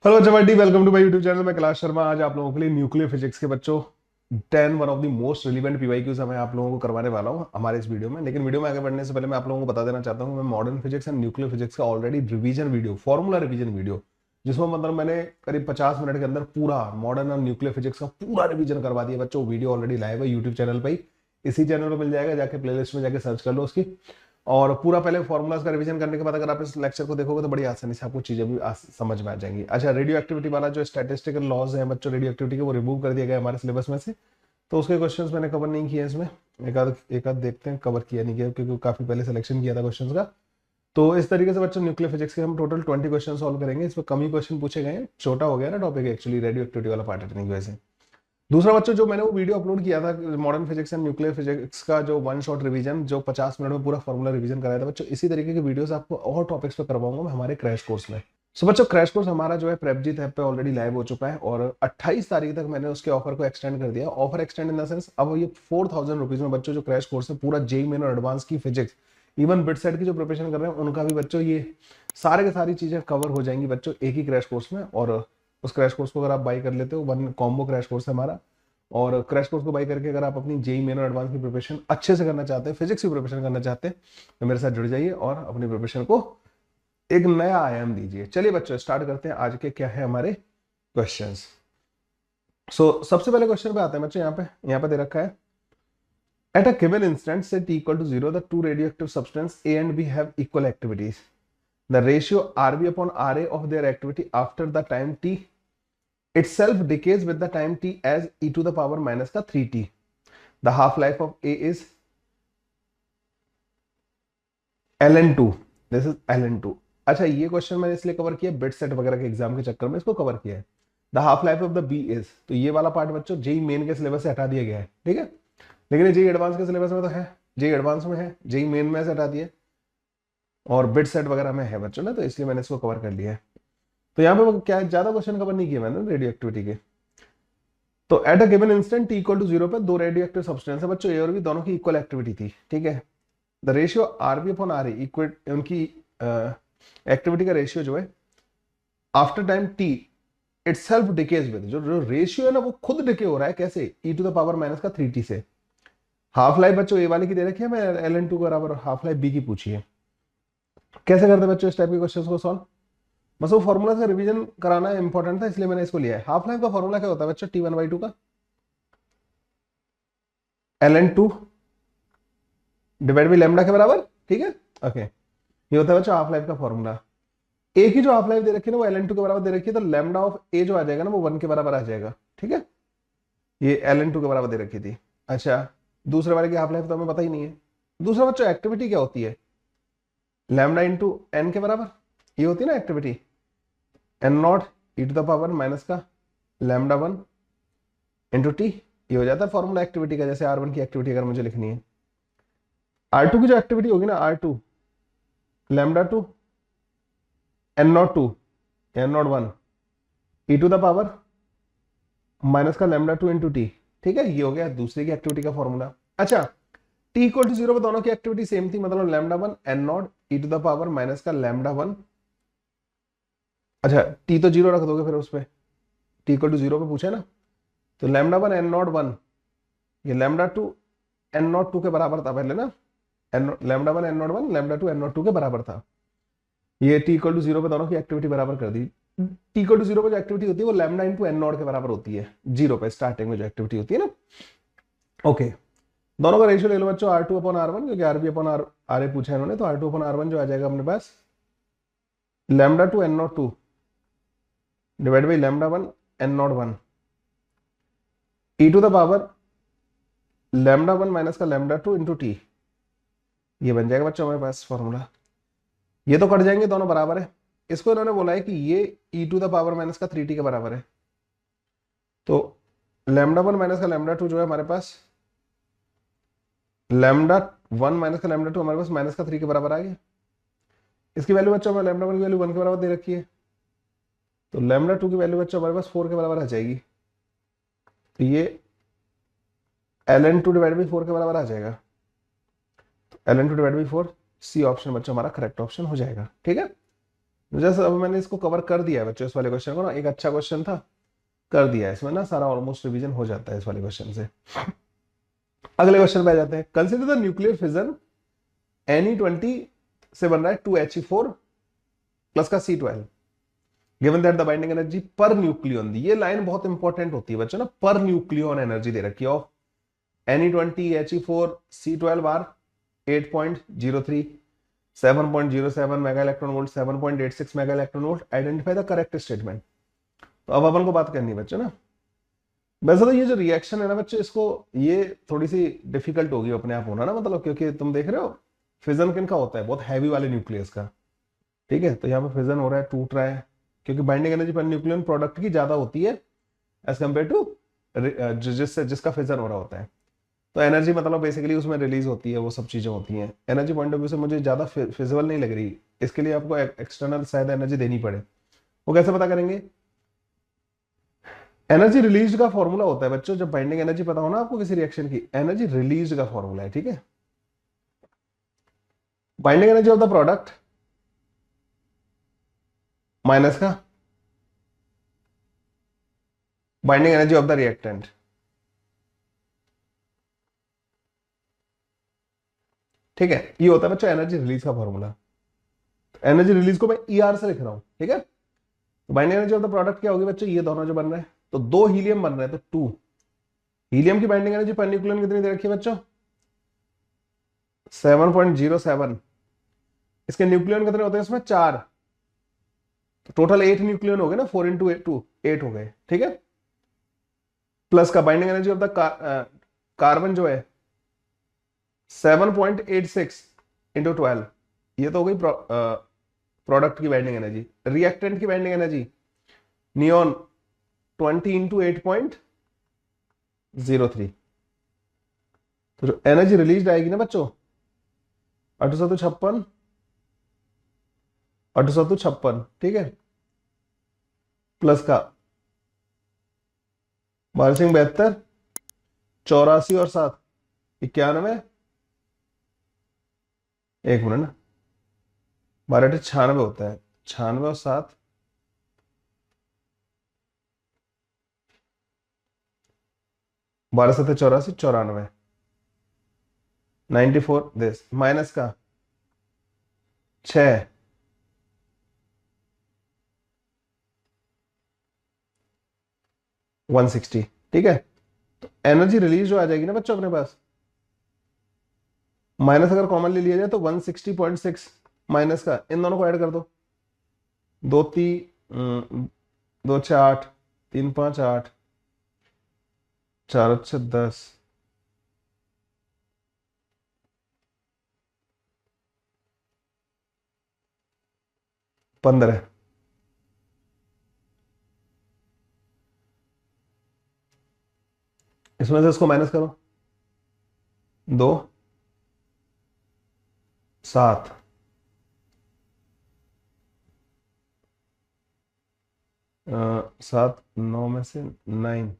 Hello जवाडी, welcome to my YouTube channel. मैं कैलाश शर्मा। आज आप लोगों के लिए न्यूक्लियर फिजिक्स के बच्चों 10 one of the most relevant PYQs मैं आप लोगों को करवाने वाला हूं हमारे इस वीडियो में। लेकिन वीडियो में आगे बढ़ने से पहले मैं आप लोगों को बता देना चाहता हूं, मैं modern physics and nuclear physics का already revision video, formula revision video, जिसमें मतलब मैंने करीब 50 मिनट के अंदर पूरा मॉडर्न और न्यूक्लियर फिजिक्स का पूरा रिवीजन करवा दिया बच्चों। वीडियो ऑलरेडी लाइव है यूट्यूब चैनल पर ही, इसी चैनल पर मिल जाएगा, जाके प्लेलिस्ट में जाके सर्च कर लो उसकी। और पूरा पहले फॉर्मूलाज का रिवीजन करने के बाद अगर आप इस लेक्चर को देखोगे तो बड़ी आसानी से आपको चीजें भी समझ में आ जाएंगी। अच्छा, रेडियो एक्टिविटी वाला जो स्टैटिस्टिकल लॉज है बच्चों रेडियो एक्टिविटी के, वो रिमूव कर दिया गया हमारे सिलेबस में से, तो उसके क्वेश्चंस मैंने कवर नहीं किए इसमें। एक आध देखते हैं कवर किया नहीं किया, क्योंकि काफी पहले सिलेक्शन किया था क्वेश्चंस का। तो इस तरीके से बच्चों न्यूक्लियर फिजिक्स के हम टोटल 20 क्वेश्चन सॉल्व करेंगे। इसमें कम ही क्वेश्चन पूछे गए हैं, छोटा हो गया ना टॉपिक एक्चुअली, रेडियो एक्टिविटी वाला पार्ट इतनी की वजह से। दूसरा बच्चों, जो मैंने वो वीडियो अपलोड किया था modern physics and nuclear physics का, जो वन शॉट रिवीजन, जो 50 मिनट में पूरा फॉर्मूला रिवीजन कराया था बच्चों, इसी तरीके के वीडियोस आपको और टॉपिक्स पे करवाऊंगा मैं हमारे क्रैश कोर्स में। सो बच्चों, क्रैश कोर्स हमारा जो है प्रेपजीत ऐप पे ऑलरेडी लाइव हो चुका है और 28 तारीख तक मैंने उसके ऑफर को एक्सटेंड कर दिया। Offer extend in the sense, अब ये 4000 रुपीज में बच्चों जो क्रैश कोर्स है पूरा जेई मेन और एडवांस की फिजिक्स, इवन बिट सेट की जो प्रिपरेशन कर रहे हैं उनका भी बच्चों ये सारे के सारी चीजें कवर हो जाएंगी बच्चों एक ही क्रैश कोर्स में। और उस क्रैश कोर्स को अगर आप बाई कर लेते हो, वन कॉम्बो क्रैश कोर्स है हमारा, और क्रैश कोर्स को बाई करके अगर आप अपनी जेई मेन और एडवांस की प्रिपरेशन अच्छे से करना चाहते हैं, फिजिक्स की प्रिपरेशन करना चाहते हैं, तो मेरे साथ जुड़ जाइए और अपनी प्रिपरेशन को एक नया आयाम दीजिए। चलिए बच्चों, स्टार्ट करते हैं आज के क्या है हमारे क्वेश्चंस। सबसे पहले क्वेश्चन पे आते हैं बच्चों। यहाँ पे दे रखा है, at a given instant set equal to 0 the two radioactive substance A and B have equal activities, the ratio R B upon R A of their activity after the time T itself decays with the time t as e to the power minus का 3t. The half life of A is ln2. This is ln2. अच्छा, ये question मैंने इसलिए cover किया bit set वगैरह के exam के चक्कर में इसको कवर किया है। The half life of the B is, तो ये वाला पार्ट बच्चों जेई मेन के सिलेबस से हटा दिया गया है, ठीक है। लेकिन ये जेई एडवांस के सिलेबस में तो है, जेई एडवांस में है, जेई मेन में से हटा दिया और बिट सेट वगैरह में है बच्चों ना, तो इसलिए मैंने इसको कवर कर लिया है। तो यहाँ पे क्या ज्यादा क्वेश्चन कवर नहीं किया मैंने रेडियो एक्टिविटी के। तो at a given instant T equal to 0 पे दो रेडियो एक्टिव सब्सटेंस है बच्चों, ए और बी दोनों की इक्वल एक्टिविटी थी, ठीक है। The ratio R B upon R A equal, उनकी एक्टिविटी का रेशियो जो है after time T itself decays with, जो रेशियो है ना वो खुद डिके हो रहा है, कैसे, e to the power minus का 3t से। हाफ लाइफ बच्चों ए वाले की दे रखी है, मैं ln2 के बराबर, हाफ लाइफ बी की पूछी है। कैसे करते हैं बच्चों इस टाइप के क्वेश्चंस को सॉल्व? बस वो फॉर्मूला का रिवीजन कराना इंपॉर्टेंट था, इसलिए मैंने इसको लिया है। हाफ लाइफ का फॉर्मूला क्या होता है बच्चों, t1/2 का ln2 डिवाइड बाई लैम्डा के बराबर, ठीक है। ओके, ये होता है बच्चों हाफ लाइफ का फॉर्मूला। ए की जो हाफ लाइफ दे रखी है ना वो ln2 के बराबर दे रखी है, तो लैम्डा ऑफ ए जो आ जाएगा ना वो 1 के बराबर आ जाएगा, ठीक है। ये ln2 के बराबर दे रखी थी। अच्छा, दूसरे वाले की हाफ लाइफ तो हमें पता ही नहीं है। दूसरा बच्चों एक्टिविटी क्या होती है, लैम्डा इंटू एन के बराबर, ये होती है ना activity, N naught e to the power minus का लैम्डा 1 इंटू टी, ये हो जाता है फॉर्मूला एक्टिविटी का। जैसे R1 की एक्टिविटी अगर मुझे लिखनी है, R2 की जो एक्टिविटी होगी ना, R2 lambda 2 N naught 2 N naught 1 e to the power minus का लैम्डा 2 इंटू टी, ठीक है। ये हो गया दूसरे की एक्टिविटी का फॉर्मूला। अच्छा, टी इक्वल टू 0 पे दोनों की एक्टिविटी सेम थी, मतलब lambda 1 N naught e to the power minus का लैम्डा 1। अच्छा, टी तो 0 रख दोगे फिर उस पर, टी इक्वल टू 0 पे पूछे ना, तो लैम्डा 1 एन नॉट 1, ये लैम्डा 2 एन नॉट 2 के बराबर था पहले ना, N lambda 1 N naught 1 lambda 2 N naught 2 के बराबर था। ये टी इक्वल टू 0 पे दोनों की एक्टिविटी बराबर कर दी। टी इक्वल टू 0 पे जो एक्टिविटी होती है वो लैम्डा इंटू एन नॉट के बराबर होती है, 0 पे स्टार्टिंग में जो एक्टिविटी होती है ना। ओके, दोनों का रेशियो ले लो बच्चों, R2 अपॉन R1, क्योंकि आर बी अपॉन आर ए पूछा है इन्होंने, तो R2 अपॉन R1 जो आ जाएगा अपने पास lambda 2 N naught 2 divide by lambda 1 N naught 1 e to the power lambda 1 minus का लैम्डा 2 इंटू टी, ये बन जाएगा बच्चों हमारे पास फॉर्मूला। ये तो कट जाएंगे, दोनों बराबर है। इसको इन्होंने बोला है कि ये ई टू द पावर माइनस का 3t के बराबर है, तो लैम्डा 1 माइनस का लैम्डा 2 जो है हमारे पास, लैम्डा 1 माइनस का लैम्डा 2 हमारे पास माइनस का 3 के बराबर आ गया। इसकी वैल्यू बच्चों हमें लैम्डा 1 की वैल्यू 1 के बराबर दे रखी है, तो लैम्डा 2 की वैल्यू बच्चों हमारे पास 4 के बराबर आ जाएगी, तो ये ln2 डिवाइड बाई 4 के बराबर आ जाएगा। तो ln2 divide by 4, C option बच्चों हमारा करेक्ट ऑप्शन हो जाएगा, ठीक है। जैसे अब मैंने इसको कवर कर दिया है बच्चों, इस वाले क्वेश्चन को ना, एक अच्छा क्वेश्चन था, कर दिया है इसमें ना, सारा ऑलमोस्ट रिवीजन हो जाता है इस वाले क्वेश्चन से। अगले क्वेश्चन पे आ जाते हैं। Consider the nuclear fission Ne20 से बन रहा है 2He4 प्लस का C12, given that the binding energy per nucleon, ये लाइन बहुत इंपॉर्टेंट होती है बच्चों ना, पर न्यूक्लियन एनर्जी दे रखी है of Ne20 He4 C12 are 8.03 7.07 mega electron volt 7.86 mega electron volt, identify the correct statement. तो अब अपन को बात करनी है बच्चों ना, वैसे तो ये जो रिएक्शन है ना बच्चे, इसको ये थोड़ी सी डिफिकल्ट होगी अपने आप होना ना, मतलब क्योंकि तुम देख रहे हो फिजन किन का होता है, बहुत हैवी वाले न्यूक्लियस का, ठीक है। तो यहाँ पे फिजन हो रहा है, टूट रहा है, क्योंकि binding energy per nucleon product की ज्यादा होती है एज कम्पेयर टू जिसका फिजन हो रहा होता है। तो एनर्जी मतलब बेसिकली उसमें रिलीज होती है, वो सब चीजें होती हैं। एनर्जी पॉइंट ऑफ व्यू से मुझे ज्यादा फिजिबल नहीं लग रही, इसके लिए आपको एक्सटर्नल शायद एनर्जी देनी पड़े। वो कैसे पता करेंगे? एनर्जी रिलीज का फॉर्मूला होता है बच्चों, जब बाइंडिंग एनर्जी पता हो ना आपको किसी रिएक्शन की, एनर्जी रिलीज का फॉर्मूला है, ठीक है। Binding energy of the product minus का binding energy of the reactant, ठीक है। ये होता है बच्चों एनर्जी रिलीज का फॉर्मूला। एनर्जी रिलीज को मैं ER से लिख रहा हूं, ठीक है। तो binding energy of the product क्या होगी बच्चों, ये दोनों जो बन रहे हैं, तो दो हीलियम बन रहे हैं, तो 2 हीलियम की बाइंडिंग एनर्जी पर न्यूक्लियन कितनी दे रखी है बच्चों? 7.07। इसके न्यूक्लियन कितने होते हैं इसमें? 4, तो टोटल 8 न्यूक्लियन हो गए ना, 4 इंटू 2 8 हो गए, ठीक है। प्लस का binding energy of the carbon जो है 7.86 इंटू 12, ये तो हो गई प्रोडक्ट की बाइंडिंग एनर्जी। रिएक्टेंट की बाइंडिंग एनर्जी नियोन 20 इंटू 8.03। तो जो एनर्जी रिलीज आएगी ना बच्चों 856, 856, ठीक है, प्लस का 1272, 84 और 7 91, एक मिनट ना, 12 96 होता है, 96 और 7 12 7 84 94, 94 दिस माइनस का 6 160, ठीक है। तो एनर्जी रिलीज जो आ जाएगी ना बच्चों अपने पास, माइनस अगर कॉमन ले लिया जाए तो 160.6 माइनस का, इन दोनों को ऐड कर दो, 2 6 8, 3 5 8, 4 6 10, 15, इसमें से इसको माइनस करो, 2 7, 7 9 में से 9,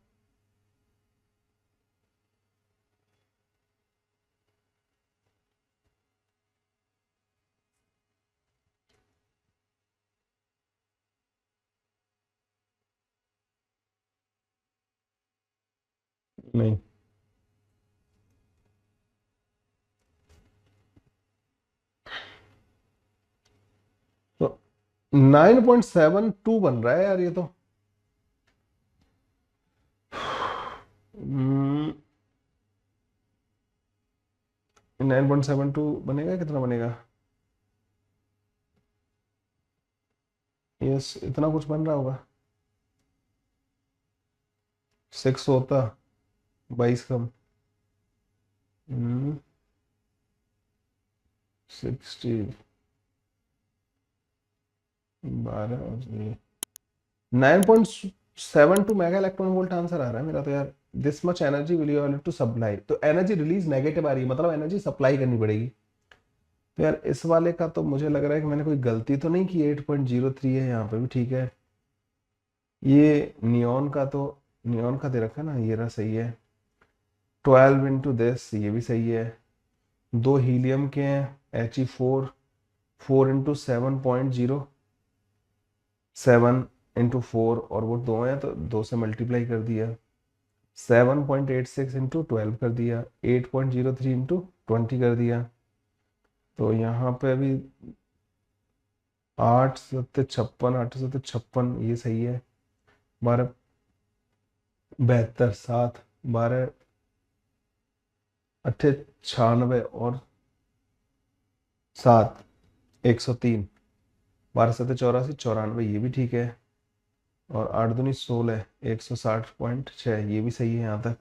नहीं, तो 9.72 बन रहा है यार ये तो। 9.72 बनेगा, कितना बनेगा? यस, इतना कुछ बन रहा होगा, 6 होता, 22 कम, 60, 12 और 9.72 मेगा इलेक्ट्रॉन वोल्ट आंसर आ रहा है मेरा तो यार। This much energy will you to supply, तो एनर्जी रिलीज नेगेटिव आ रही है, मतलब एनर्जी सप्लाई करनी पड़ेगी। तो यार इस वाले का तो मुझे लग रहा है कि मैंने कोई गलती तो नहीं की, 8.03 है यहाँ पे भी, ठीक है। ये नियॉन का दे रखा है ना, ये रहा, सही है। 12 इंटू दिस, ये भी सही है। दो हीलियम के हैं He4, 4 इंटू 7.0, 7 इंटू 4 और वो 2 है तो 2 से मल्टीप्लाई कर दिया, 7.86 इंटू 12 कर दिया, 8.03 इंटू 20 कर दिया। तो यहाँ पे अभी 8 7 56, 8 7 56 ये सही है। 12 72, 7 12 अट्ठे 96 और 7 103, 12 7 84 94 ये भी ठीक है। और 8 दूनी 16 160.6 ये भी सही है यहाँ तक।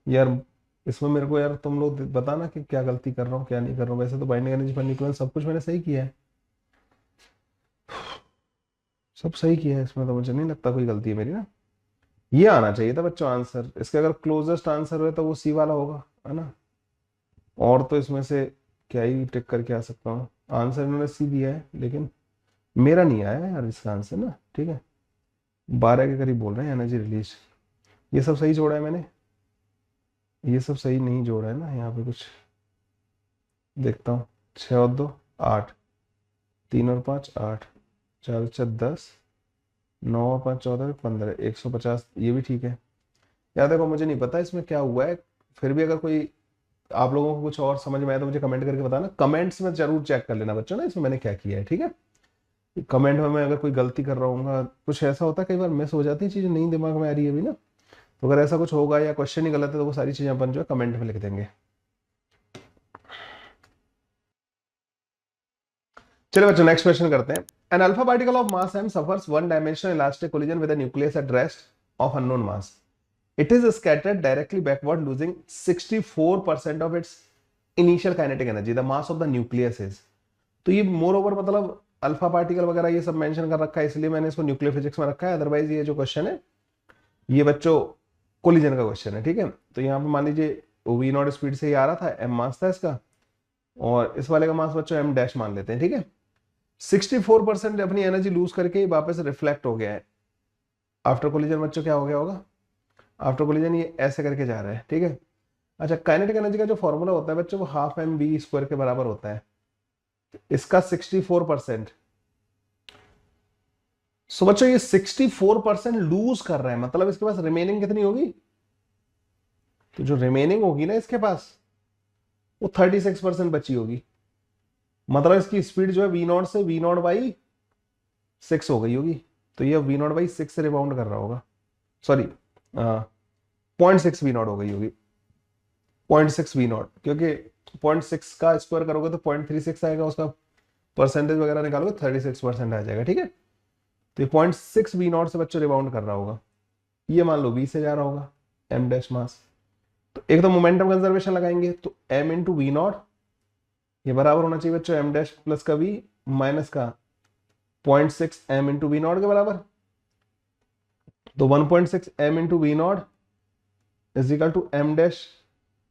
यार इसमें मेरे को यार तुम लोग बताना कि क्या गलती कर रहा हूँ क्या नहीं कर रहा हूँ। वैसे तो बाइंडिंग एनर्जी परपेंडिकुलर सब कुछ मैंने सही किया है, सब सही किया है, इसमें तो मुझे नहीं लगता कोई गलती है मेरी ना। ये आना चाहिए था बच्चों आंसर, इसका अगर क्लोजेस्ट आंसर हुआ तो वो सी वाला होगा, है ना। और तो इसमें से क्या ही टिक करके आ सकता हूँ, आंसर इन्होंने सी दिया है लेकिन मेरा नहीं आया यार इसका आंसर ना। ठीक है, 12 के करीब बोल रहे हैं एनर्जी रिलीज। ये सब सही जोड़ा है मैंने, ये सब सही नहीं जोड़ा है ना यहाँ पे कुछ। देखता हूँ, 6 और 2 8, 3 और 5 8, 4 और 6 10, 9 और 5 14 15, 150 ये भी ठीक है। यार देखो मुझे नहीं पता इसमें क्या हुआ है, फिर भी अगर कोई आप लोगों को कुछ और समझ में आया तो मुझे कमेंट करके बताना। कमेंट्स में जरूर चेक कर लेना बच्चों ना इसमें मैंने क्या किया है, ठीक है। कमेंट में मैं अगर कोई गलती कर रहा हूँ, कुछ ऐसा होता है कई बार मिस हो जाती है चीज़ें, नहीं दिमाग में आ रही है अभी ना, तो अगर ऐसा कुछ होगा या क्वेश्चन ही गलत है तो वो सारी चीज़ें अपन जो है कमेंट में लिख देंगे। चलिए बच्चों नेक्स्ट क्वेश्चन करते हैं। An alpha particle of mass m suffers one dimensional elastic collision with a nucleus at rest of unknown mass. It is scattered directly backward, losing 64% of its initial kinetic energy. The mass of the nucleus is. तो ये more over मतलब alpha particle वगैरह ये सब mention कर रखा है, इसलिए मैंने इसको न्यूक्लियर फिजिक्स में रखा है। अदरवाइज ये जो क्वेश्चन है ये बच्चों कोलिजन का क्वेश्चन है, ठीक है। तो यहाँ पे मान लीजिए वी नॉट स्पीड से ही आ रहा था, एम मास था इसका, और इस वाले का मास बच्चों एम डैश मान लेते हैं, ठीक है। 64% अपनी एनर्जी लूज करके वापस रिफ्लेक्ट हो गया है आफ्टर कोलिजन। बच्चों क्या हो गया होगा आफ्टर कोलिजन, ये ऐसे करके जा रहा है, ठीक है। अच्छा, काइनेटिक एनर्जी का जो फॉर्मूला होता है बच्चों वो हाफ एम वी स्क्वायर के बराबर होता है। इसका 64%, सो बच्चों ये 64% लूज कर रहा है, मतलब इसके पास रिमेनिंग कितनी होगी, तो जो रिमेनिंग होगी ना इसके पास वो 36% बची होगी। मतलब इसकी स्पीड जो है वी नॉट से वी नॉट बाई 6 हो गई होगी। तो ये वी नॉट बाई 6 से रिबाउंड कर रहा होगा, सॉरी 0.6 वी नॉट हो गई होगी, 0.6 वी नॉट, क्योंकि 0.6 का स्क्वायर करोगे तो 0.36 आएगा, उसका परसेंटेज वगैरह निकालोगे 36% आ जाएगा, ठीक है। तो ये 0.6 वी नॉट से बच्चों रिबाउंड कर रहा होगा। ये मान लो वी से जा रहा होगा एम डैश मास, तो एक तो मोमेंटम कंजर्वेशन लगाएंगे, तो एम इंटू वी नॉट ये बराबर होना चाहिए बच्चों एम डैश प्लस का वी माइनस का 0.6 एम इंटू वी नॉट के बराबर। तो 1.6 M into V naught is equal to M dash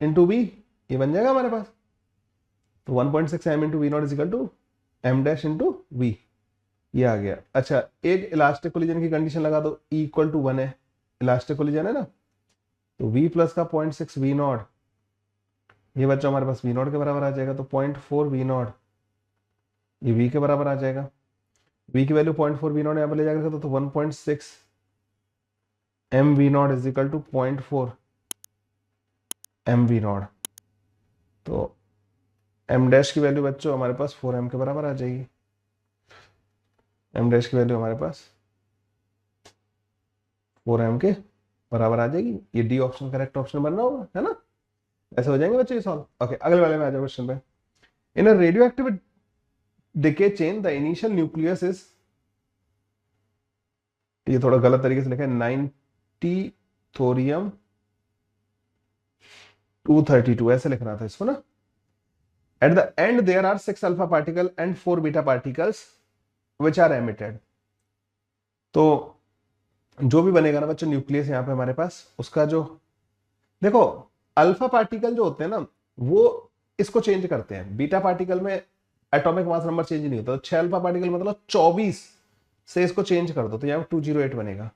into V, ये बन जाएगा हमारे पास। तो 1.6 M into V naught is equal to M dash into V, ये आ गया। अच्छा, एक इलास्टिक कोलिजन की कंडीशन लगा दो, ई इक्वल टू 1 है, इलास्टिक कोलिजन है ना, तो v प्लस का 0.6 वी नॉट ये बच्चों हमारे पास वी नॉट के बराबर आ जाएगा। तो 0.4 वी नॉट ये v के बराबर आ जाएगा। v की वैल्यू 0.4 वी नॉट यहाँ पर ले जाकर तो 1.6 M V naught is equal to 0.4 M V naught. तो एम डैश की वैल्यू बच्चों हमारे पास 4m के बराबर आ जाएगी। एम डैश की वैल्यू हमारे पास 4m के बराबर आ जाएगी। ये डी ऑप्शन करेक्ट ऑप्शन बनना होगा, है ना। ऐसे हो जाएंगे बच्चे ये सॉल्व। ओके, अगले वाले में आ जाओ क्वेश्चन पे। In a radioactive decay chain the initial nucleus is, ये थोड़ा गलत तरीके से लिखा है, 90 थोरियम 232 ऐसे लिखना था इसको ना। At the end there are 6 alpha particle and 4 beta particles which are emitted. तो जो भी बनेगा ना बच्चों न्यूक्लियस यहाँ पे हमारे पास, उसका जो देखो अल्फा पार्टिकल जो होते हैं ना वो इसको चेंज करते हैं। बीटा पार्टिकल में एटॉमिक मास नंबर चेंज नहीं होता, तो 6 अल्फा पार्टिकल मतलब 24 से इसको चेंज कर दो तो यहाँ 208 बनेगा।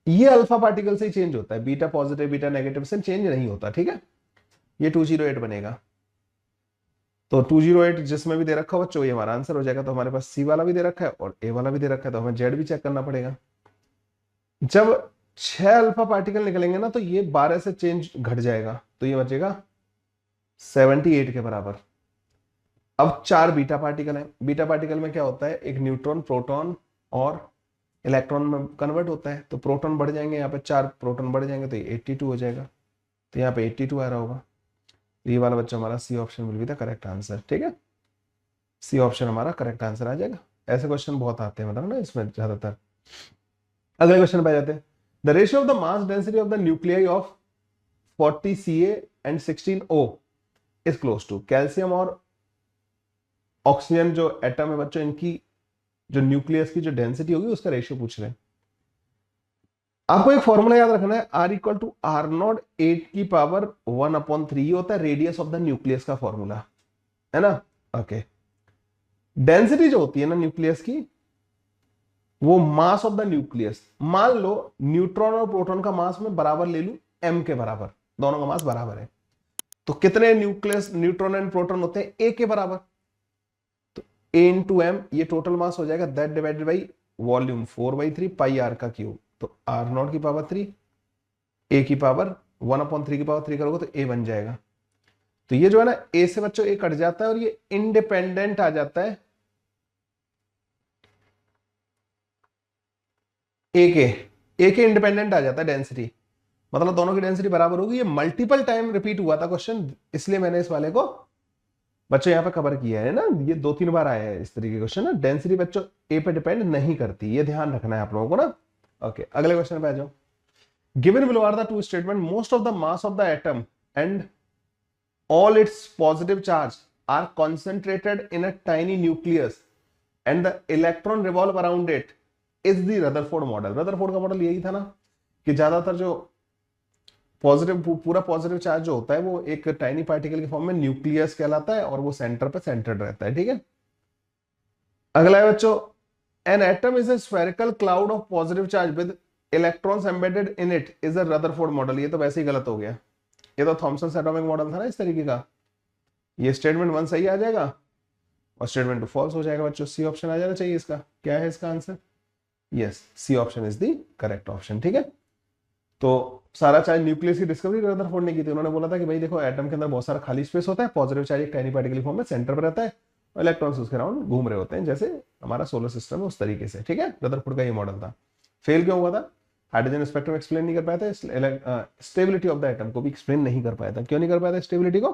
ये अल्फा पार्टिकल से ही चेंज होता है, बीटा पॉजिटिव बीटा नेगेटिव से चेंज नहीं होता, ठीक है। ये 208 बनेगा। तो 208 जिसमें भी दे रखा हो बच्चों ये हमारा आंसर हो जाएगा। तो हमारे पास सी वाला भी दे रखा है और ए वाला भी दे रखा है, तो हमें जेड भी चेक करना पड़ेगा। जब 6 अल्फा पार्टिकल निकलेंगे ना तो ये 12 से चेंज घट जाएगा, तो ये बचेगा 78 के बराबर। अब 4 बीटा पार्टिकल है। बीटा पार्टिकल में क्या होता है, एक न्यूट्रॉन, प्रोटॉन और इलेक्ट्रॉन में कन्वर्ट होता है। तो प्रोटॉन बढ़ जाएंगे, यहाँ पे 4 प्रोटॉन बढ़ जाएंगे तो ये 82 हो जाएगा। तो यहाँ पे 82 आ रहा होगा। ये वाला बच्चा हमारा C option will be the correct answer. ठीक है, सी ऑप्शन हमारा करेक्ट आंसर आ जाएगा। ऐसे क्वेश्चन बहुत आते हैं मतलब ना इसमें ज्यादातर। अगले क्वेश्चन पे आ जाते हैं। The ratio of the mass density of the nuclei of 40 Ca and 16 O is close to. Calcium और ऑक्सीजन जो एटम है बच्चों, इनकी जो न्यूक्लियस की जो डेंसिटी होगी उसका रेशियो पूछ रहे हैं। आपको एक फॉर्मूला याद रखना है, R equal to R naught 8 की पावर 1/3। ये होता है रेडियस ऑफ द न्यूक्लियस का फॉर्मूला, है ना। ओके, डेंसिटी जो होती है ना न्यूक्लियस की, वो मास ऑफ द न्यूक्लियस। मान लो न्यूट्रॉन और प्रोटॉन का मास में बराबर ले लूं, m के बराबर, दोनों का मास बराबर है, तो कितने न्यूक्लियस न्यूट्रॉन एंड प्रोटॉन होते हैं, a के बराबर। तो a इंटू एम, ये टोटल मास हो जाएगा, that divided by volume 4/3 pi r का क्यूब। तो r नॉट की पावर 3, a की पावर 1/3 की पावर 3 करोगे तो a बन जाएगा। तो ये जो है ना, a से बच्चों a कट जाता है और ये इंडिपेंडेंट आ जाता है ए के इंडिपेंडेंट आ जाता है डेंसिटी, मतलब दोनों की डेंसिटी बराबर होगी। ये मल्टीपल टाइम रिपीट हुआ था क्वेश्चन, इसलिए मैंने इस वाले को बच्चों यहाँ पे कवर किया है ना। ये 2-3 बार आया है इस तरीके के क्वेश्चन ना। डेंसिटी बच्चों ए पे डिपेंड नहीं करती, ये ध्यान रखना है आप लोगों को ना। ओके, अगले क्वेश्चन पे आ जाओ। Given below are the two statement, most of the mass of the atom and all its positive charge are concentrated in a tiny nucleus and the electron revolve around it is the Rutherford model। Rutherford का model यही था ना कि ज्यादातर जो positive, पूरा positive charge जो होता है वो एक टाइनी पार्टिकल के फॉर्म में न्यूक्लियस कहलाता है और वो सेंटर पे सेंटर्ड रहता है। ठीक है, अगला है बच्चों, an atom is a spherical cloud of positive charge with electrons embedded in it is a Rutherford model. ये तो वैसे ही गलत हो गया, ये तो थॉमसन एटॉमिक मॉडल था ना इस तरीके का। ये स्टेटमेंट 1 सही आ जाएगा और स्टेटमेंट 2 फॉल्स हो जाएगा बच्चों। सी ऑप्शन आ जाना चाहिए इसका। क्या है इसका answer? Yes, C option is the correct option. ठीक है, तो सारा चार्ज न्यूक्लियस की डिस्कवरी रदरफोर्ड ने की थी। उन्होंने बोला था कि भाई देखो, एटम के अंदर बहुत सारा खाली स्पेस होता है, पॉजिटिव चार्ज एक टाइनी पार्टिकल फॉर्म में सेंटर पर रहता है और इलेक्ट्रॉन्स उसके अराउंड घूम रहे होते हैं, जैसे हमारा सोलर सिस्टम है उस तरीके से। ठीक है, रदरफोर्ड का ये मॉडल था। फेल क्यों हुआ था? हाइड्रोजन स्पेक्ट्रम एक्सप्लेन नहीं कर पाया था, स्टेबिलिटी ऑफ द एटम को भी एक्सप्लेन नहीं कर पाया था। क्यों नहीं कर पाया था स्टेबिलिटी को?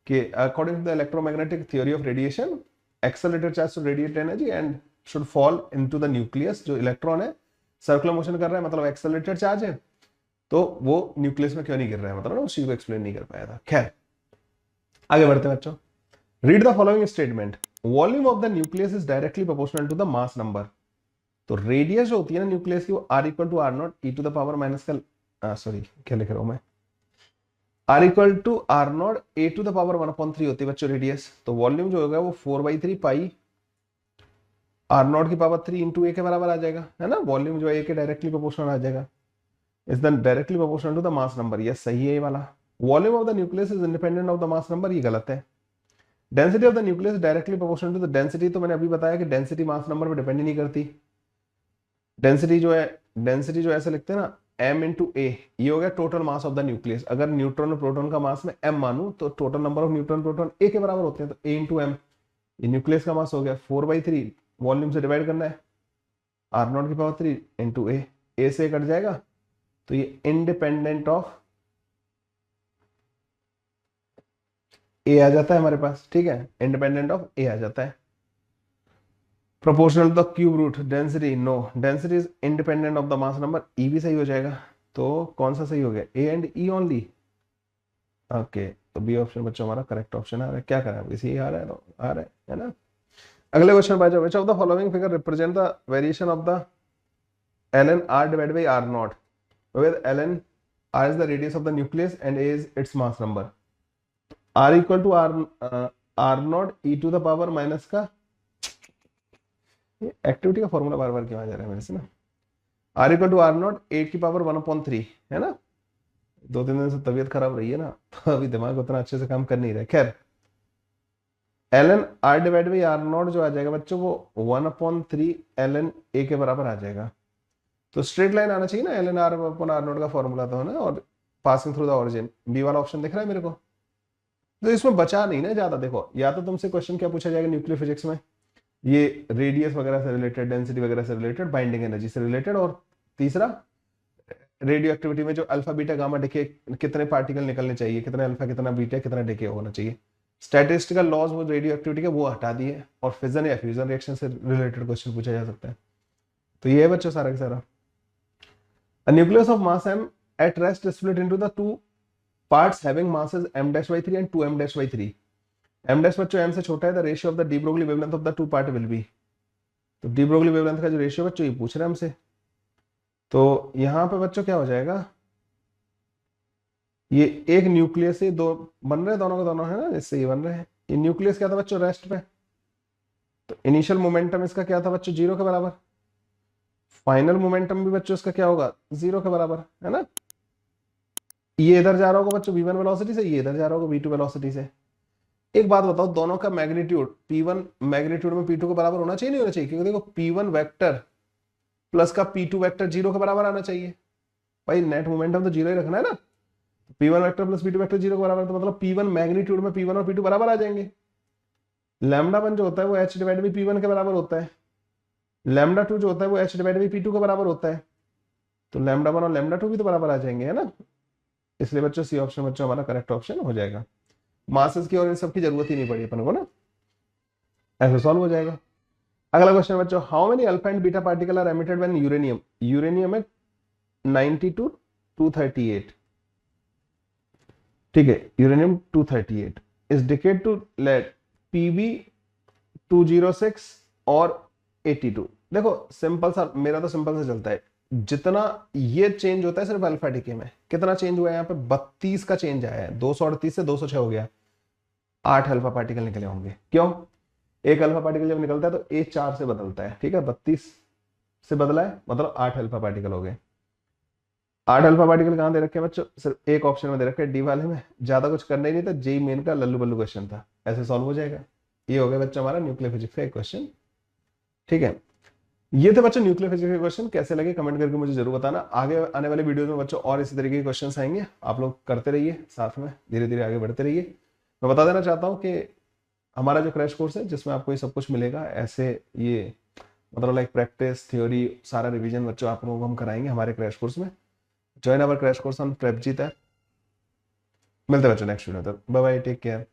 कि according to the electromagnetic theory of radiation, accelerated charge should radiate energy and should fall into the nucleus. जो इलेक्ट्रॉन है सर्कुलर मोशन कर रहा है, मतलब एक्सेलरेटेड चार्ज है, तो वो न्यूक्लियस में क्यों नहीं गिर रहा है, मतलब ना उस चीज को एक्सप्लेन नहीं कर पाया था। खैर, आगे बढ़ते हैं बच्चों। Read the following statement, volume of the nucleus is directly proportional to the mass number. तो रेडियस जो होती है ना न्यूक्लियस की, वो R equal to R naught e to the power minus का, सॉरी क्या लिख रहा हूं मैं, R equal to R naught A to the power 1/3 होती है बच्चों रेडियस। तो वॉल्यूम जो होगा वो 4/3 पाई आर नॉट की पावर 3 इंटू ए के बराबर आ जाएगा, है ना। वॉल्यूम जो है ए के डायरेक्टली प्रोपोर्शनल आ जाएगा, is the directly proportional to the mass number. Yes, सही है ये वाला। Volume of the nucleus is independent of the mass number, ये गलत है। Density of the nucleus directly proportional to the density, तो मैंने अभी बताया कि डेंसिटी मास नंबर पर डिपेंड ही नहीं करती। डेंसिटी जो ऐसे लिखते हैं ना, m इंटू ए, ये हो गया total mass of the nucleus. अगर न्यूट्रॉन और प्रोटॉन का मास में m मानूं तो total number of neutron proton a के बराबर होते हैं, तो a इंटू एम, ये न्यूक्लियस का मास हो गया 4/3, वॉल्यूम से डिवाइड करना है, r नॉट की पावर 3 इंटू ए से कट जाएगा, तो ये इंडिपेंडेंट ऑफ ए आ जाता है हमारे पास। ठीक है, इंडिपेंडेंट ऑफ ए आ जाता है। Proportional the cube root density, no, density is independent of the mass number, E भी सही हो जाएगा। तो कौन सा सही हो गया? A and E only. Okay, तो बी ऑप्शन बच्चों हमारा करेक्ट ऑप्शन आ रहा है। क्या करें अब, इसी आ रहा है, तो आ रहा है ना। अगले क्वेश्चन पे जाओ। Which of the following figure represent the variation of the ln r divided by r naught, where ln r is the radius of the nucleus and a is its mass number। r equal to r naught e to the power minus का, activity का formula बार बार क्यों आ जा रहा है मेरे से ना। r equal to R naught 8 की पावर 1/3, है ना। 2-3 दिन से तबीयत खराब रही है ना, तो अभी दिमाग उतना अच्छे से काम कर नहीं रहा है। खैर, ln r divide by R naught जो आ जाएगा बच्चों वो 1/3 ln a के बराबर आ जाएगा। तो स्ट्रेट लाइन आना चाहिए ना, ln r upon R naught का फॉर्मूला तो है ना, और passing through the origin, B वाला ऑप्शन दिख रहा है मेरे को। तो इसमें बचा नहीं ना ज्यादा। देखो या तो तुमसे क्वेश्चन क्या पूछा जाएगा न्यूक्लियर फिजिक्स में, ये रेडियस वगैरह से रिलेटेड, डेंसिटी वगैरह से रिलेटेड, बाइंडिंग एनर्जी से रिलेटेड, और तीसरा रेडियो एक्टिविटी में जो अल्फा बीटा गामा डिके कितने पार्टिकल निकलने चाहिए, कितना अल्फा कितना बीटा कितना डिके होना चाहिए। स्टैटिस्टिकल लॉज वो रेडियो एक्टिविटी के वो हटा दिए, और फिजन या फ्यूजन रिएक्शन से रिलेटेड क्वेश्चन पूछा जा सकता है। तो ये है बच्चों सारा का सारा। A nucleus of mass m at rest is split into the two parts having masses m dash by 3 and 2m dash by 3. m dash बच्चों m से छोटा है, the ratio of the de Broglie wavelength of the two part will be। तो de Broglie wavelength का जो ratio बच्चों ये पूछ रहे हैं हमसे। तो यहाँ पे बच्चों क्या हो जाएगा, ये एक न्यूक्लियस से दो बन रहे हैं, दोनों के दोनों है ना, इससे ये बन रहे हैं। ये न्यूक्लियस क्या था बच्चों, रेस्ट पे, तो इनिशियल मोमेंटम इसका क्या था बच्चों, 0 के बराबर। फाइनल मोमेंटम भी बच्चों इसका क्या होगा, 0 के बराबर, है ना। ये इधर जा रहा होगा बच्चों v1 वेलोसिटी से, ये इधर जा रहा होगा v2 वेलोसिटी से। एक बात बताओ, दोनों का मैग्नीट्यूड p1 मैग्नीट्यूड में p2 के बराबर होना चाहिए, नहीं होना चाहिए? क्योंकि देखो p1 वेक्टर प्लस का p2 वेक्टर 0 के बराबर आना चाहिए। भाई नेट मोमेंटम तो 0 ही रखना है ना। p1 vector plus p2 vector 0 के बराबर, तो मतलब p1 मैग्नीट्यूड में p1 और p2 बराबर आ जाएंगे। लैम्डा 1 जो होता है वो h डिवाइड बाई p1 के बराबर होता है। लैम्डा 2 जो होता है वो h डिवाइड बाई p2 के बराबर होता है। तो लैम्डा 1 और लैम्डा 2 भी तो बराबर आ जाएंगे, है ना। इसलिए बच्चों सी ऑप्शन बच्चों हमारा करेक्ट ऑप्शन हो जाएगा। मासेस की और इन सब की जरूरत ही नहीं पड़ी अपन को ना, ऐसे सॉल्व हो जाएगा। अगला क्वेश्चन बच्चों, how many alpha and beta particle are emitted when uranium, uranium है 90 to 238, ठीक है, uranium 238 is decayed to lead PB 206 और 82। देखो सिंपल सा, मेरा तो सिंपल सा चलता है, जितना ये चेंज होता है सिर्फ अल्फा डिके में, कितना चेंज हुआ है यहाँ पे, 32 का चेंज आया है, 238 से 206 हो गया, 8 अल्फा पार्टिकल निकले होंगे। क्यों, एक अल्फा पार्टिकल जब निकलता है तो ए 4 से बदलता है, ठीक है, 32 से बदला है, मतलब 8 अल्फा पार्टिकल हो गए। 8 अल्फा पार्टिकल कहाँ दे रखे हैं बच्चों, सिर्फ एक ऑप्शन में दे रखे हैं, डी वाले में। ज्यादा कुछ करना ही नहीं था, जेई मेन का लल्लू बल्लू क्वेश्चन था, ऐसे सॉल्व हो जाएगा। ये हो गया बच्चों हमारा न्यूक्लियर फिजिक्स का एक क्वेश्चन, ठीक है। ये थे बच्चों न्यूक्लियर फिजिक्स के क्वेश्चन, कैसे लगे कमेंट करके मुझे जरूर बताना। आगे आने वाले वीडियो में बच्चों और इसी तरीके के क्वेश्चंस आएंगे, आप लोग करते रहिए, साथ में धीरे धीरे आगे बढ़ते रहिए। मैं बता देना चाहता हूँ कि हमारा जो क्रैश कोर्स है जिसमें आपको ये सब कुछ मिलेगा, ऐसे ये मतलब लाइक प्रैक्टिस थ्योरी सारा रिवीजन बच्चों आप लोगों को हम कराएंगे हमारे क्रैश कोर्स में। Join our crash course on PrepJeet app. मिलते हैं बच्चों नेक्स्ट वीडियो तक, बाय बाय, टेक केयर।